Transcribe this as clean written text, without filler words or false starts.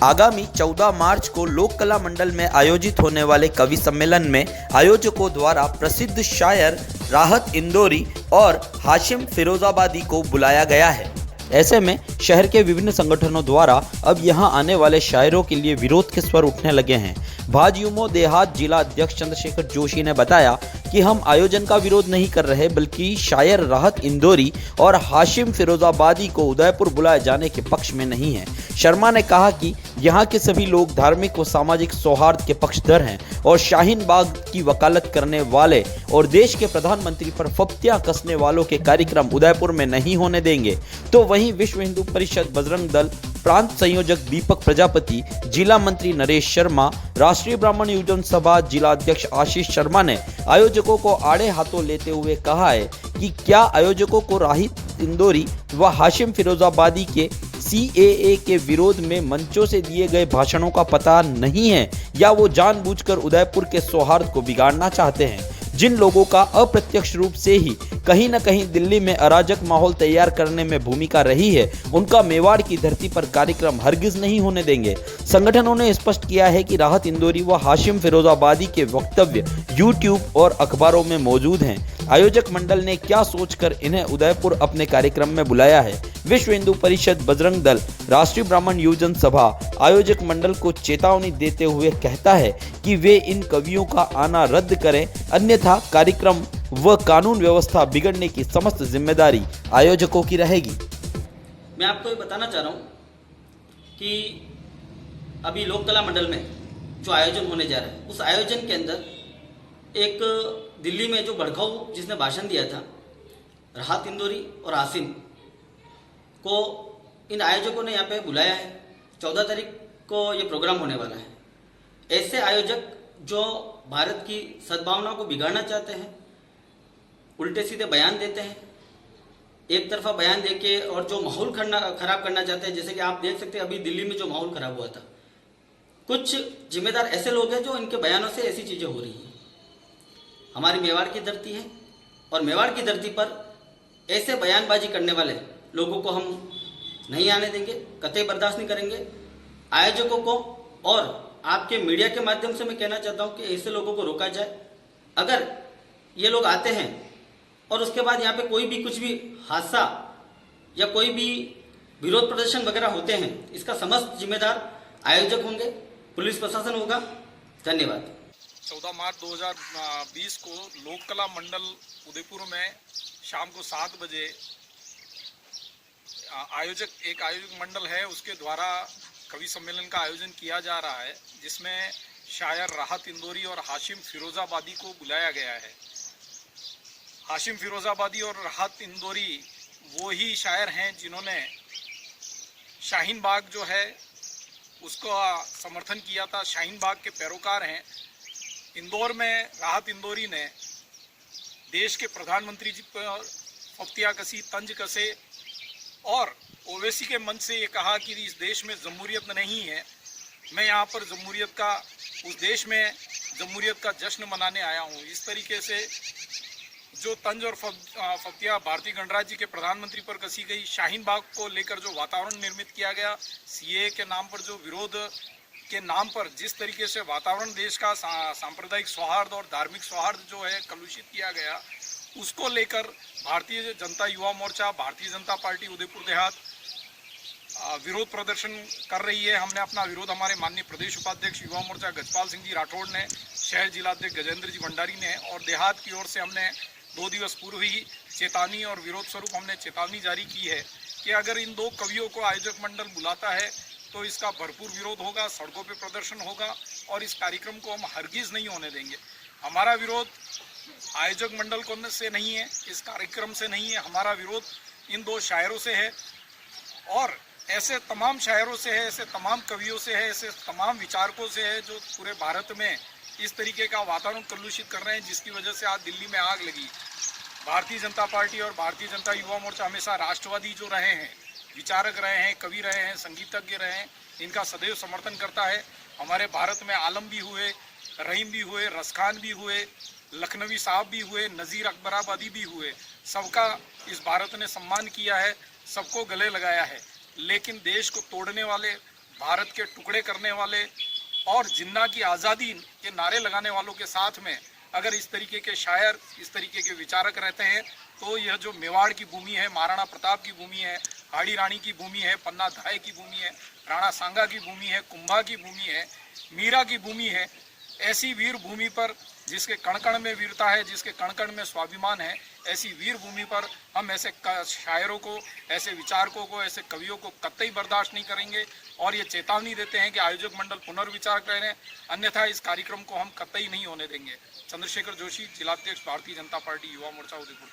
आगामी 14 मार्च को लोक कला मंडल में आयोजित होने वाले कवि सम्मेलन में आयोजकों द्वारा प्रसिद्ध शायर राहत इंदौरी और हाशिम फिरोजाबादी को बुलाया गया है। ऐसे में शहर के विभिन्न संगठनों द्वारा अब यहां आने वाले शायरों के लिए विरोध के स्वर उठने लगे हैं। भाजयुमो देहात जिला अध्यक्ष चंद्रशेखर जोशी ने बताया कि हम आयोजन का विरोध नहीं कर रहे, बल्कि शायर राहत इंदौरी और हाशिम फिरोजाबादी को उदयपुर बुलाए जाने के पक्ष में नहीं है। शर्मा ने कहा कि यहाँ के सभी लोग धार्मिक व सामाजिक सौहार्द के पक्षधर हैं और शाहीन बाग की वकालत करने वाले और देश के प्रधानमंत्री पर फप्तियां कसने वालों के कार्यक्रम उदयपुर में नहीं होने देंगे। तो वहीं विश्व हिंदू परिषद बजरंग दल प्रांत संयोजक दीपक प्रजापति, जिला मंत्री नरेश शर्मा, राष्ट्रीय ब्राह्मण युवजन सभा जिला अध्यक्ष आशीष शर्मा ने आयोजकों को आड़े हाथों लेते हुए कहा है कि क्या आयोजकों को राहत इंदौरी व हाशिम फिरोजाबादी के CAA के विरोध में मंचों से दिए गए भाषणों का पता नहीं है, या वो जानबूझकर उदयपुर के सौहार्द को बिगाड़ना चाहते हैं। जिन लोगों का अप्रत्यक्ष रूप से ही कहीं न कहीं दिल्ली में अराजक माहौल तैयार करने में भूमिका रही है, उनका मेवाड़ की धरती पर कार्यक्रम हरगिज नहीं होने देंगे। संगठनों ने स्पष्ट किया है कि राहत इंदौरी व हाशिम फिरोजाबादी के वक्तव्य YouTube और अखबारों में मौजूद हैं। आयोजक मंडल ने क्या सोचकर इन्हें उदयपुर अपने कार्यक्रम में बुलाया है। विश्व हिंदू परिषद बजरंग दल राष्ट्रीय ब्राह्मण युवजन सभा आयोजक मंडल को चेतावनी देते हुए कहता है कि वे इन कवियों का आना रद्द करें, अन्यथा कार्यक्रम व कानून व्यवस्था बिगड़ने की समस्त जिम्मेदारी आयोजकों की रहेगी। मैं आपको ये बताना चाह रहा हूँ कि अभी लोक कला मंडल में जो आयोजन होने जा रहा है, उस आयोजन के अंदर एक दिल्ली में जो भड़काऊ जिसने भाषण दिया था, राहत इंदौरी और आसिम को इन आयोजकों ने यहाँ पे बुलाया है। 14 तारीख को ये प्रोग्राम होने वाला है। ऐसे आयोजक जो भारत की सद्भावना को बिगाड़ना चाहते हैं, उल्टे सीधे बयान देते हैं, एक तरफा बयान देके और जो माहौल खराब करना चाहते हैं, जैसे कि आप देख सकते हैं अभी दिल्ली में जो माहौल खराब हुआ था, कुछ जिम्मेदार ऐसे लोग हैं जो इनके बयानों से ऐसी चीज़ें हो रही हैं। हमारी मेवाड़ की धरती है और मेवाड़ की धरती पर ऐसे बयानबाजी करने वाले लोगों को हम नहीं आने देंगे, कतई बर्दाश्त नहीं करेंगे। आयोजकों को और आपके मीडिया के माध्यम से मैं कहना चाहता हूं कि ऐसे लोगों को रोका जाए। अगर ये लोग आते हैं और उसके बाद यहाँ पे कोई भी कुछ भी हादसा या कोई भी विरोध प्रदर्शन वगैरह होते हैं, इसका समस्त जिम्मेदार आयोजक होंगे, पुलिस प्रशासन होगा। धन्यवाद। 14 मार्च 2020 को लोक कला मंडल उदयपुर में शाम को 7 बजे एक आयोजक मंडल है, उसके द्वारा कवि सम्मेलन का आयोजन किया जा रहा है, जिसमें शायर राहत इंदौरी और हाशिम फिरोजाबादी को बुलाया गया है। हाशिम फिरोजाबादी और राहत इंदौरी वो ही शायर हैं जिन्होंने शाहीन बाग जो है उसका समर्थन किया था, शाहीन बाग के पैरोकार हैं। इंदौर में राहत इंदौरी ने देश के प्रधानमंत्री जी पर फप्तियां कसी, तंज कसे और ओवैसी के मंच से ये कहा कि इस देश में जमहूरियत नहीं है, मैं यहाँ पर जमहूरियत का, उस देश में जमहूरियत का जश्न मनाने आया हूँ। इस तरीके से जो तंज और फप्तियां भारतीय गणराज्य जी के प्रधानमंत्री पर कसी गई, शाहीन बाग को लेकर जो वातावरण निर्मित किया गया, CAA के नाम पर जो विरोध के नाम पर जिस तरीके से वातावरण देश का सांप्रदायिक सौहार्द और धार्मिक सौहार्द जो है कलुषित किया गया, उसको लेकर भारतीय जनता युवा मोर्चा, भारतीय जनता पार्टी उदयपुर देहात विरोध प्रदर्शन कर रही है। हमने अपना विरोध हमारे माननीय प्रदेश उपाध्यक्ष युवा मोर्चा गजपाल सिंह जी राठौड़ ने, शहर जिलाध्यक्ष गजेंद्र जी भंडारी ने और देहात की ओर से हमने 2 दिवस पूर्व ही चेतावनी और विरोध स्वरूप हमने चेतावनी जारी की है कि अगर इन 2 कवियों को आयोजक मंडल बुलाता है तो इसका भरपूर विरोध होगा, सड़कों पे प्रदर्शन होगा और इस कार्यक्रम को हम हरगिज नहीं होने देंगे। हमारा विरोध आयोजक मंडल को से नहीं है, इस कार्यक्रम से नहीं है, हमारा विरोध इन 2 शायरों से है और ऐसे तमाम शायरों से है, ऐसे तमाम कवियों से है, ऐसे तमाम विचारकों से है जो पूरे भारत में इस तरीके का वातावरण कलुषित कर रहे हैं, जिसकी वजह से आज दिल्ली में आग लगी। भारतीय जनता पार्टी और भारतीय जनता युवा मोर्चा हमेशा राष्ट्रवादी जो रहे हैं, विचारक रहे हैं, कवि रहे हैं, संगीतज्ञ रहे हैं, इनका सदैव समर्थन करता है। हमारे भारत में आलम भी हुए, रहीम भी हुए, रसखान भी हुए, लखनवी साहब भी हुए, नज़ीर अकबराबादी भी हुए, सबका इस भारत ने सम्मान किया है, सबको गले लगाया है। लेकिन देश को तोड़ने वाले, भारत के टुकड़े करने वाले और जिन्ना की आज़ादी के नारे लगाने वालों के साथ में अगर इस तरीके के शायर, इस तरीके के विचारक रहते हैं तो यह जो मेवाड़ की भूमि है, महाराणा प्रताप की भूमि है, हाड़ी रानी की भूमि है, पन्ना धाय की भूमि है, राणा सांगा की भूमि है, कुंभा की भूमि है, मीरा की भूमि है, ऐसी वीर भूमि पर जिसके कण कण में वीरता है, जिसके कण कण में स्वाभिमान है, ऐसी वीर भूमि पर हम ऐसे शायरों को, ऐसे विचारकों को, ऐसे कवियों को कतई बर्दाश्त नहीं करेंगे और ये चेतावनी देते हैं कि आयोजक मंडल पुनर्विचार करें, अन्यथा इस कार्यक्रम को हम कतई नहीं होने देंगे। चंद्रशेखर जोशी, जिलाध्यक्ष, भारतीय जनता पार्टी युवा मोर्चा, उदयपुर।